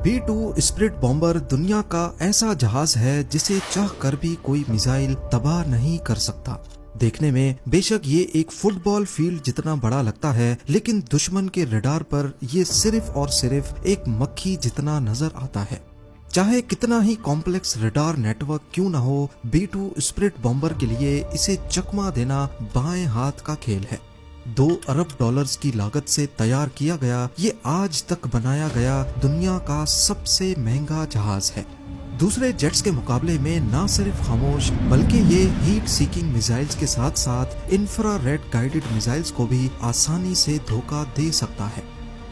B-2 spirit bomber दुनिया का ऐसा जहाज है जिसे चाह कर भी कोई मिसाइल तबाह नहीं कर सकता। देखने में बेशक ये एक फुटबॉल फील्ड जितना बड़ा लगता है, लेकिन दुश्मन के रडार पर ये सिर्फ और सिर्फ एक मक्खी जितना नजर आता है। चाहे कितना ही कॉम्प्लेक्स रडार नेटवर्क क्यों न हो, B-2 स्पिरिट बॉम्बर के लिए इसे चकमा देना बाएं हाथ का खेल है। 2 अरब डॉलर्स की लागत से तैयार किया गया ये आज तक बनाया गया दुनिया का सबसे महंगा जहाज है। दूसरे जेट्स के मुकाबले में न सिर्फ खामोश बल्कि ये हीट सीकिंग मिसाइल्स के साथ साथ इंफ्रारेड गाइडेड मिसाइल्स को भी आसानी से धोखा दे सकता है।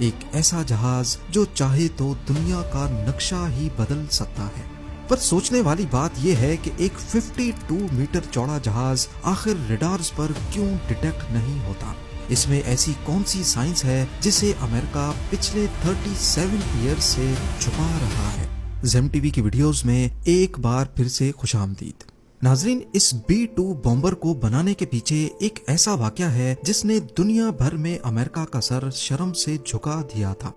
एक ऐसा जहाज जो चाहे तो दुनिया का नक्शा ही बदल सकता है। पर सोचने वाली बात यह है कि एक 52 मीटर चौड़ा जहाज आखिर रडार्स पर क्यों डिटेक्ट नहीं होता। इसमें ऐसी कौन सी साइंस है जिसे अमेरिका पिछले 37 ईयर से छुपा रहा है। ज़ेम टीवी की वीडियोस में एक बार फिर से खुशामदीद। नाजरीन, इस B-2 बॉम्बर को बनाने के पीछे एक ऐसा वाकया है जिसने दुनिया भर में अमेरिका का सर शर्म से झुका दिया था।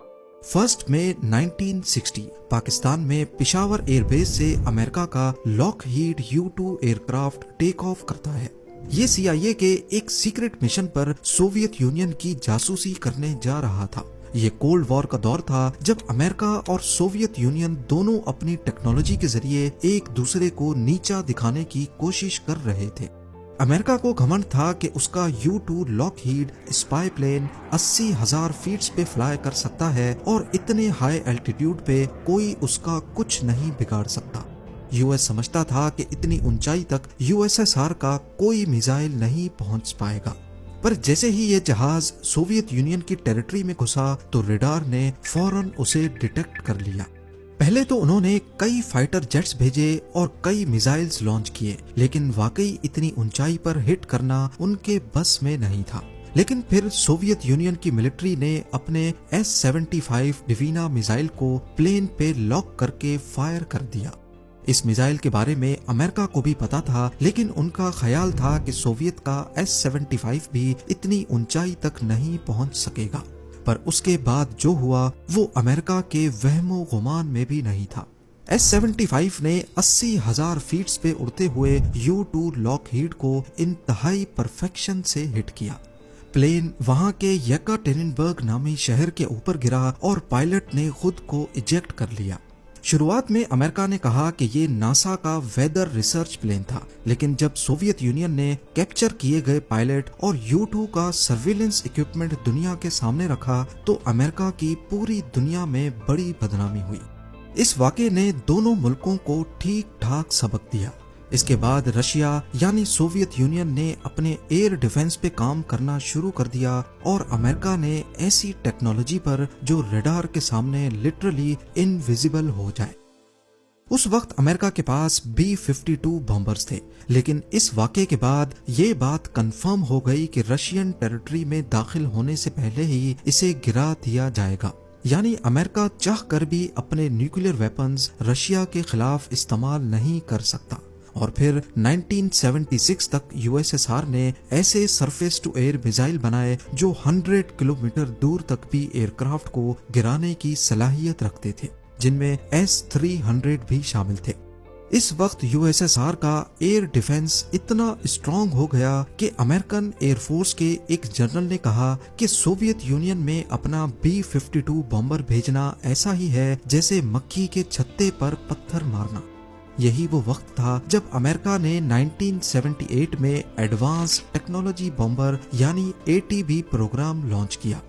1 मई 1960 पाकिस्तान में पिशावर एयरबेस से अमेरिका का Lockheed U-2 aircraft take off करता है। ये CIA के एक सीक्रेट मिशन पर सोवियत यूनियन की जासूसी करने जा रहा था। ये कोल्ड वॉर का दौर था जब अमेरिका और सोवियत यूनियन दोनों अपनी टेक्नोलॉजी के जरिए एक दूसरे को नीचा दिखाने की कोशिश कर रहे थे। अमेरिका को घमंड था कि उसका U-2 Lockheed spy plane 80,000 feet पे फ्लाई कर सकता है और इतने हाई एल्टीट्यूड पे कोई उसका कुछ नहीं बिगाड़ सकता। यूएस समझता था कि इतनी ऊंचाई तक USSR का कोई मिसाइल नहीं पहुंच पाएगा। पर जैसे ही ये जहाज सोवियत यूनियन की टेरिटरी में घुसा तो रडार ने फौरन उसे डिटेक्ट कर लिया। पहले तो उन्होंने कई फाइटर जेट्स भेजे और कई मिसाइल्स लॉन्च किए, लेकिन वाकई इतनी ऊंचाई पर हिट करना उनके बस में नहीं था। लेकिन फिर सोवियत यूनियन की मिलिट्री ने अपने S-75 डिवीना मिसाइल को प्लेन पे लॉक करके फायर कर दिया। इस मिसाइल के बारे में अमेरिका को भी पता था, लेकिन उनका ख्याल था कि सोवियत का S-75 भी इतनी ऊंचाई तक नहीं पहुंच सकेगा। पर उसके बाद जो हुआ वो अमेरिका के वहमो गुमान में भी नहीं था। S-75 ने 80,000 फीट पे उड़ते हुए U-2 लॉकहीड को इंतहाई परफेक्शन से हिट किया। प्लेन वहां के येकाटेरिनबर्ग नामी शहर के ऊपर गिरा और पायलट ने खुद को इजेक्ट कर लिया। शुरुआत में अमेरिका ने कहा कि ये नासा का वेदर रिसर्च प्लेन था, लेकिन जब सोवियत यूनियन ने कैप्चर किए गए पायलट और U-2 का सर्विलेंस इक्विपमेंट दुनिया के सामने रखा तो अमेरिका की पूरी दुनिया में बड़ी बदनामी हुई। इस वाक़े ने दोनों मुल्कों को ठीक ठाक सबक दिया। इसके बाद रशिया यानी सोवियत यूनियन ने अपने एयर डिफेंस पे काम करना शुरू कर दिया और अमेरिका ने ऐसी टेक्नोलॉजी पर जो रडार के सामने लिटरली इनविजिबल हो जाए। उस वक्त अमेरिका के पास B-52 बॉम्बर्स थे, लेकिन इस वाक़े के बाद ये बात कंफर्म हो गई कि रशियन टेरिटरी में दाखिल होने से पहले ही इसे गिरा दिया जाएगा। यानी अमेरिका चाह कर भी अपने न्यूक्लियर वेपन्स रशिया के खिलाफ इस्तेमाल नहीं कर सकता। और फिर 1976 तक USSR ने ऐसे सरफेस टू एयर मिसाइल बनाए जो 100 किलोमीटर दूर तक भी एयरक्राफ्ट को गिराने की सलाहियत रखते थे, जिनमें S-300 भी शामिल थे। इस वक्त USSR का एयर डिफेंस इतना स्ट्रांग हो गया कि अमेरिकन एयरफोर्स के एक जनरल ने कहा कि सोवियत यूनियन में अपना B-52 बॉम्बर भेजना ऐसा ही है जैसे मक्खी के छत्ते पर पत्थर मारना। यही वो वक्त था जब अमेरिका ने 1978 में एडवांस टेक्नोलॉजी बॉम्बर यानी ATB प्रोग्राम लॉन्च किया।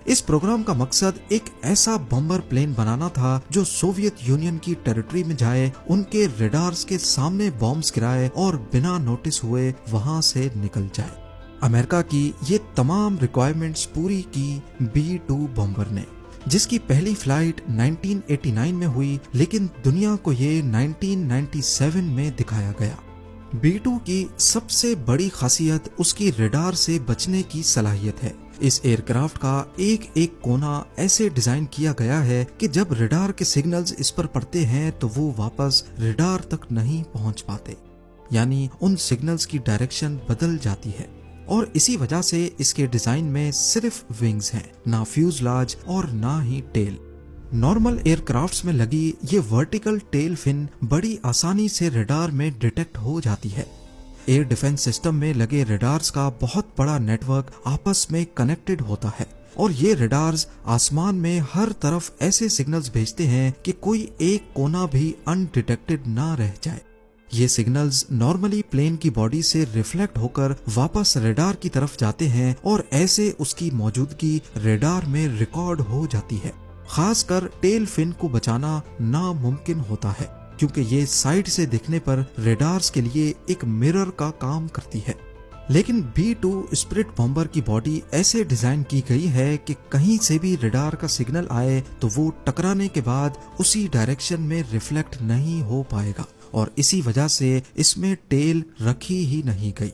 इस प्रोग्राम का मकसद एक ऐसा बॉम्बर प्लेन बनाना था जो सोवियत यूनियन की टेरिटरी में जाए, उनके रडार्स के सामने बॉम्ब्स गिराए और बिना नोटिस हुए वहां से निकल जाए। अमेरिका की ये तमाम रिक्वायरमेंट्स पूरी की B-2 बॉम्बर ने, जिसकी पहली फ्लाइट 1989 में हुई, लेकिन दुनिया को ये 1997 में दिखाया गया। B-2 की सबसे बड़ी खासियत उसकी रडार से बचने की सलाहियत है। इस एयरक्राफ्ट का एक एक कोना ऐसे डिजाइन किया गया है कि जब रडार के सिग्नल्स इस पर पड़ते हैं तो वो वापस रडार तक नहीं पहुंच पाते, यानी उन सिग्नल्स की डायरेक्शन बदल जाती है। और इसी वजह से इसके डिजाइन में सिर्फ विंग्स हैं, ना फ्यूजलाज और ना ही टेल। नॉर्मल एयरक्राफ्ट्स में लगी ये वर्टिकल टेल फिन बड़ी आसानी से रडार में डिटेक्ट हो जाती है। एयर डिफेंस सिस्टम में लगे रडार्स का बहुत बड़ा नेटवर्क आपस में कनेक्टेड होता है और ये रडार्स आसमान में हर तरफ ऐसे सिग्नल्स भेजते हैं कि कोई एक कोना भी अनडिटेक्टेड ना रह जाए। ये सिग्नल्स नॉर्मली प्लेन की बॉडी से रिफ्लेक्ट होकर वापस रडार की तरफ जाते हैं और ऐसे उसकी मौजूदगी रडार में रिकॉर्ड हो जाती है। खासकर टेल फिन को बचाना नामुमकिन होता है क्योंकि ये साइड से दिखने पर रडार्स के लिए एक मिरर का काम करती है। लेकिन B-2 स्पिरिट बॉम्बर की बॉडी ऐसे डिजाइन की गई है कि कहीं से भी रडार का सिग्नल आए तो वो टकराने के बाद उसी डायरेक्शन में रिफ्लेक्ट नहीं हो पाएगा और इसी वजह से इसमें टेल रखी ही नहीं गई।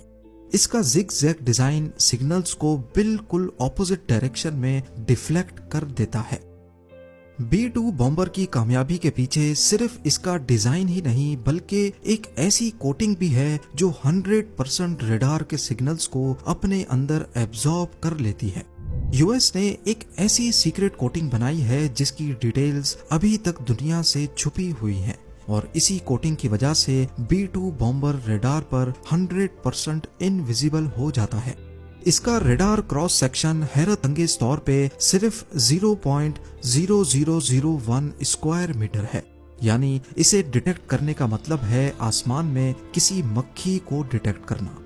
इसका जिग-जैग डिजाइन सिग्नल्स को बिल्कुल ऑपोजिट डायरेक्शन में डिफ्लेक्ट कर देता है। B-2 बॉम्बर की कामयाबी के पीछे सिर्फ इसका डिजाइन ही नहीं बल्कि एक ऐसी कोटिंग भी है जो 100% रडार के सिग्नल्स को अपने अंदर एब्जॉर्ब कर लेती है। यूएस ने एक ऐसी सीक्रेट कोटिंग बनाई है जिसकी डिटेल्स अभी तक दुनिया से छुपी हुई हैं और इसी कोटिंग की वजह से B-2 बॉम्बर रडार पर 100% इनविजिबल हो जाता है। इसका रडार क्रॉस सेक्शन हैरत अंगेज तौर पे सिर्फ 0.0001 स्क्वायर मीटर है, यानी इसे डिटेक्ट करने का मतलब है आसमान में किसी मक्खी को डिटेक्ट करना।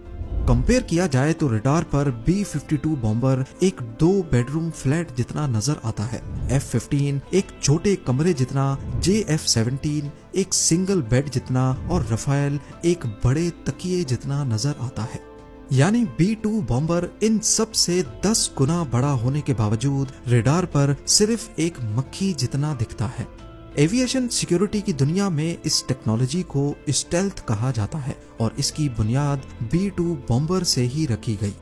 कंपेयर किया जाए तो रडार पर B-52 बॉम्बर एक 2 बेडरूम फ्लैट जितना नजर आता है, F-15 एक छोटे कमरे जितना, JF-17 एक सिंगल बेड जितना और रफाएल एक बड़े तकिए जितना नजर आता है। यानी B-2 बॉम्बर इन सब से 10 गुना बड़ा होने के बावजूद रडार पर सिर्फ एक मक्खी जितना दिखता है। एविएशन सिक्योरिटी की दुनिया में इस टेक्नोलॉजी को स्टेल्थ कहा जाता है और इसकी बुनियाद B-2 बॉम्बर से ही रखी गई।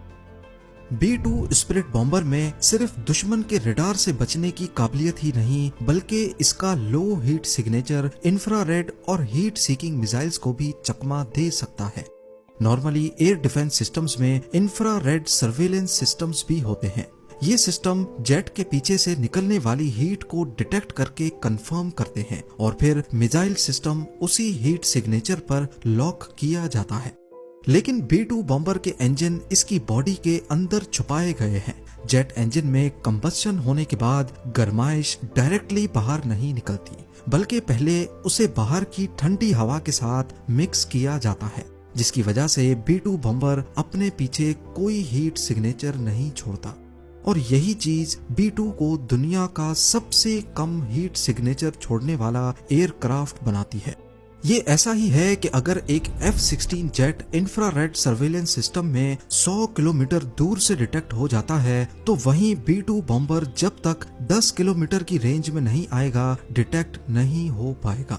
B-2 स्पिरिट बॉम्बर में सिर्फ दुश्मन के रडार से बचने की काबिलियत ही नहीं बल्कि इसका लो हीट सिग्नेचर इंफ्रारेड और हीट सीकिंग मिसाइल्स को भी चकमा दे सकता है। नॉर्मली एयर डिफेंस सिस्टम्स में इंफ्रारेड सर्वेलेंस सिस्टम्स भी होते हैं। ये सिस्टम जेट के पीछे से निकलने वाली हीट को डिटेक्ट करके कंफर्म करते हैं और फिर मिसाइल सिस्टम उसी हीट सिग्नेचर पर लॉक किया जाता है। लेकिन B-2 बॉम्बर के इंजन इसकी बॉडी के अंदर छुपाए गए हैं। जेट इंजन में कंबस्शन होने के बाद गर्माइश डायरेक्टली बाहर नहीं निकलती बल्कि पहले उसे बाहर की ठंडी हवा के साथ मिक्स किया जाता है, जिसकी वजह से B-2 बॉम्बर अपने पीछे कोई हीट सिग्नेचर नहीं छोड़ता और यही चीज B-2 को दुनिया का सबसे कम हीट सिग्नेचर छोड़ने वाला एयरक्राफ्ट बनाती है। ये ऐसा ही है कि अगर एक F-16 jet infrared surveillance system में 100 किलोमीटर दूर से डिटेक्ट हो जाता है तो वहीं B-2 बॉम्बर जब तक 10 किलोमीटर की रेंज में नहीं आएगा डिटेक्ट नहीं हो पाएगा।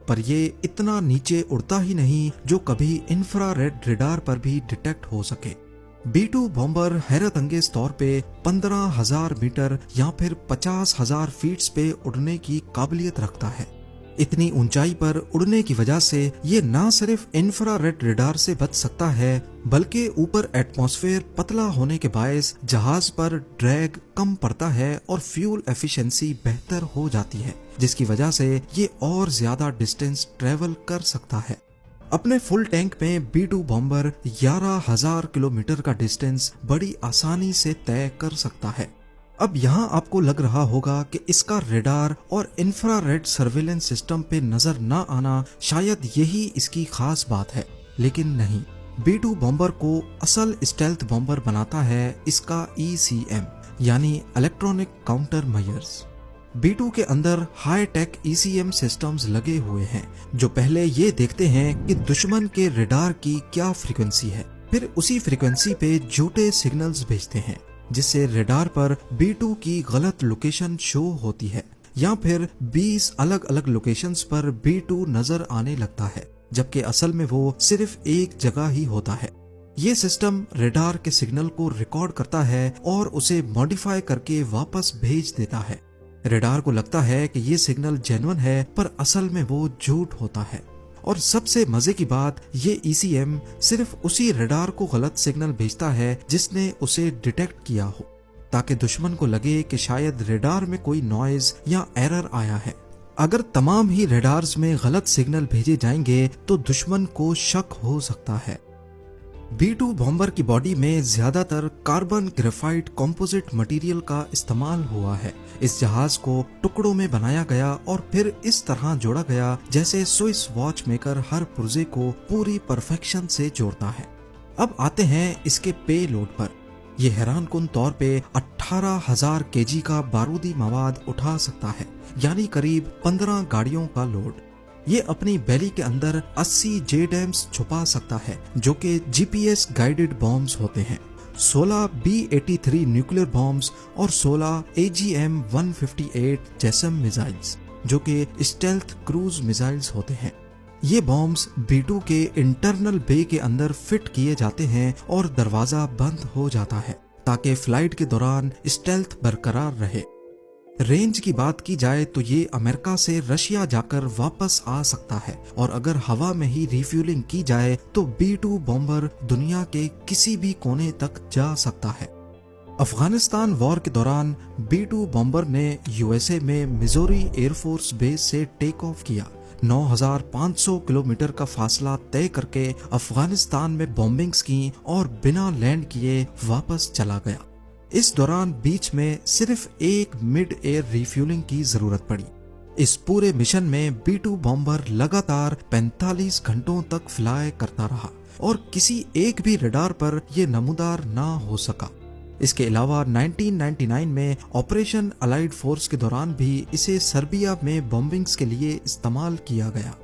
पर ये इतना नीचे उड़ता ही नहीं जो कभी इंफ्रारेड रडार पर भी डिटेक्ट हो सके। B-2 बॉम्बर हैरत अंगेज तौर पे 15,000 मीटर या फिर 50,000 फीट पे उड़ने की काबिलियत रखता है। इतनी ऊंचाई पर उड़ने की वजह से ये ना सिर्फ इंफ्रारेड रडार से बच सकता है बल्कि ऊपर एटमॉस्फेयर पतला होने के बायस जहाज पर ड्रैग कम पड़ता है और फ्यूल एफिशिएंसी बेहतर हो जाती है, जिसकी वजह से ये और ज्यादा डिस्टेंस ट्रेवल कर सकता है। अपने फुल टैंक में B-2 बॉम्बर 11,000 किलोमीटर का डिस्टेंस बड़ी आसानी से तय कर सकता है। अब यहाँ आपको लग रहा होगा कि इसका रडार और इंफ्रारेड सर्वेलेंस सिस्टम पे नजर न आना शायद यही इसकी खास बात है, लेकिन नहीं। B-2 बॉम्बर को असल स्टेल्थ बॉम्बर बनाता है इसका ECM यानी इलेक्ट्रॉनिक काउंटर मेजर्स। B-2 के अंदर हाई टेक ECM सिस्टम्स लगे हुए हैं जो पहले ये देखते हैं कि दुश्मन के रडार की क्या फ्रीक्वेंसी है, फिर उसी फ्रीक्वेंसी पे झूठे सिग्नल्स भेजते हैं जिससे रडार पर B-2 की गलत लोकेशन शो होती है या फिर 20 अलग अलग लोकेशंस पर B-2 नजर आने लगता है जबकि असल में वो सिर्फ एक जगह ही होता है। ये सिस्टम रडार के सिग्नल को रिकॉर्ड करता है और उसे मॉडिफाई करके वापस भेज देता है। रडार को लगता है कि ये सिग्नल जेन्युइन है पर असल में वो झूठ होता है। और सबसे मजे की बात, ये ECM सिर्फ उसी रडार को गलत सिग्नल भेजता है जिसने उसे डिटेक्ट किया हो, ताकि दुश्मन को लगे कि शायद रेडार में कोई नॉइज या एरर आया है। अगर तमाम ही रेडार्स में गलत सिग्नल भेजे जाएंगे तो दुश्मन को शक हो सकता है। B-2 बॉम्बर की बॉडी में ज्यादातर कार्बन ग्रेफाइट कंपोजिट मटेरियल का इस्तेमाल हुआ है। इस जहाज को टुकड़ों में बनाया गया और फिर इस तरह जोड़ा गया जैसे स्विस वॉच मेकर हर पुर्जे को पूरी परफेक्शन से जोड़ता है। अब आते हैं इसके पे लोड पर। यह हैरानकुन तौर पे 18,000 केजी का बारूदी मवाद उठा सकता है, यानी करीब 15 गाड़ियों का लोड। ये अपनी बेली के अंदर 80 JDAMs छुपा सकता है, जो कि GPS गाइडेड बॉम्ब्स होते हैं, 16 B-83 न्यूक्लियर बॉम्ब्स और 16 AGM-158 जैसम मिसाइल्स, जो कि स्टेल्थ क्रूज मिसाइल्स होते हैं। ये बॉम्ब्स B-2 के इंटरनल बे के अंदर फिट किए जाते हैं और दरवाजा बंद हो जाता है ताकि फ्लाइट के दौरान स्टेल्थ बरकरार रहे। रेंज की बात की जाए तो ये अमेरिका से रशिया जाकर वापस आ सकता है और अगर हवा में ही रिफ्यूलिंग की जाए तो B-2 बॉम्बर दुनिया के किसी भी कोने तक जा सकता है। अफगानिस्तान वॉर के दौरान B-2 बॉम्बर ने USA में मिजोरी एयरफोर्स बेस से टेक ऑफ किया। 9,500 किलोमीटर का फासला तय करके अफगानिस्तान में बॉम्बिंग्स की और बिना लैंड किए वापस चला गया। इस दौरान बीच में सिर्फ एक मिड एयर रिफ्यूलिंग की जरूरत पड़ी। इस पूरे मिशन में B-2 बॉम्बर लगातार 45 घंटों तक फ्लाई करता रहा और किसी एक भी रडार पर यह नमूदार ना हो सका। इसके अलावा 1999 में ऑपरेशन अलाइड फोर्स के दौरान भी इसे सर्बिया में बॉम्बिंग्स के लिए इस्तेमाल किया गया।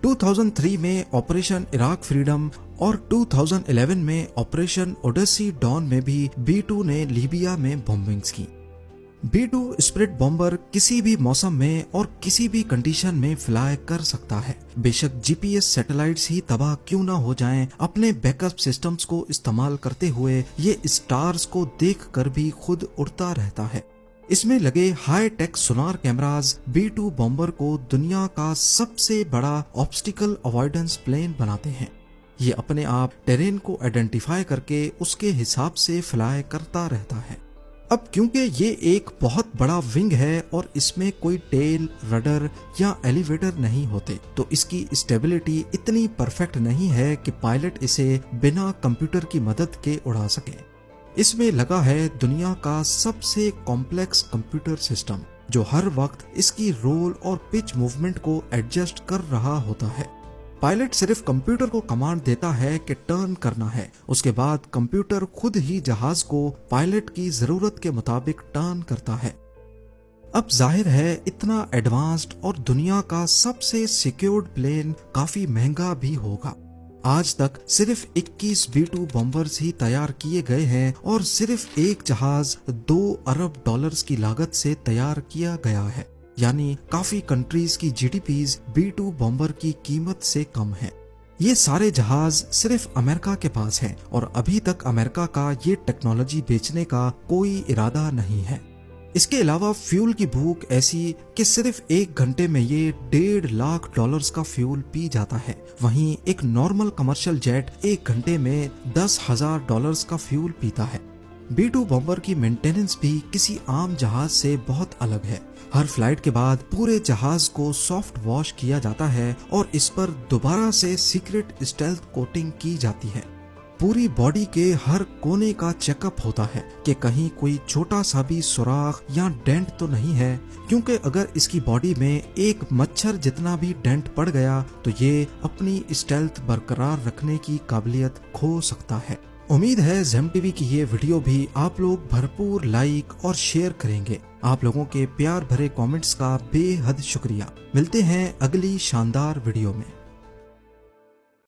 2003 में ऑपरेशन इराक फ्रीडम और 2011 में ऑपरेशन ओडेसी डॉन में भी B-2 ने लीबिया में बॉम्बिंग्स की। B-2 स्प्रिट बॉम्बर किसी भी मौसम में और किसी भी कंडीशन में फ्लाई कर सकता है। बेशक GPS सैटेलाइट्स ही तबाह क्यों ना हो जाएं, अपने बैकअप सिस्टम्स को इस्तेमाल करते हुए ये स्टार्स को देखकर भी खुद उड़ता रहता है। इसमें लगे हाई टेक सोनार कैमरास B-2 बॉम्बर को दुनिया का सबसे बड़ा ऑब्स्टिकल अवॉइडेंस प्लेन बनाते हैं। ये अपने आप टेरेन को आइडेंटिफाई करके उसके हिसाब से फ्लाई करता रहता है। अब क्योंकि ये एक बहुत बड़ा विंग है और इसमें कोई टेल, रडर या एलिवेटर नहीं होते, तो इसकी स्टेबिलिटी इतनी परफेक्ट नहीं है कि पायलट इसे बिना कंप्यूटर की मदद के उड़ा सके। इसमें लगा है दुनिया का सबसे कॉम्प्लेक्स कंप्यूटर सिस्टम, जो हर वक्त इसकी रोल और पिच मूवमेंट को एडजस्ट कर रहा होता है। पायलट सिर्फ कंप्यूटर को कमांड देता है कि टर्न करना है, उसके बाद कंप्यूटर खुद ही जहाज को पायलट की जरूरत के मुताबिक टर्न करता है। अब जाहिर है इतना एडवांस्ड और दुनिया का सबसे सिक्योर्ड प्लेन काफी महंगा भी होगा। आज तक सिर्फ 21 B-2 बॉम्बर्स ही तैयार किए गए हैं और सिर्फ एक जहाज $2 अरब की लागत से तैयार किया गया है, यानी काफी कंट्रीज की GDPs B-2 बॉम्बर की कीमत से कम है। ये सारे जहाज सिर्फ अमेरिका के पास हैं और अभी तक अमेरिका का ये टेक्नोलॉजी बेचने का कोई इरादा नहीं है। इसके अलावा फ्यूल की भूख ऐसी कि सिर्फ 1 घंटे में ये $1.5 लाख का फ्यूल पी जाता है। वहीं एक नॉर्मल कमर्शियल जेट 1 घंटे में $10,000 का फ्यूल पीता है। B-2 बॉम्बर की मेंटेनेंस भी किसी आम जहाज से बहुत अलग है। हर फ्लाइट के बाद पूरे जहाज को सॉफ्ट वॉश किया जाता है और इस पर दोबारा से सीक्रेट स्टेल्थ कोटिंग की जाती है। पूरी बॉडी के हर कोने का चेकअप होता है कि कहीं कोई छोटा सा भी सुराख या डेंट तो नहीं है, क्योंकि अगर इसकी बॉडी में एक मच्छर जितना भी डेंट पड़ गया तो ये अपनी स्टेल्थ बरकरार रखने की काबिलियत खो सकता है। उम्मीद है ज़ेम टीवी की ये वीडियो भी आप लोग भरपूर लाइक और शेयर करेंगे। आप लोगों के प्यार भरे कमेंट्स का बेहद शुक्रिया। मिलते हैं अगली शानदार वीडियो में।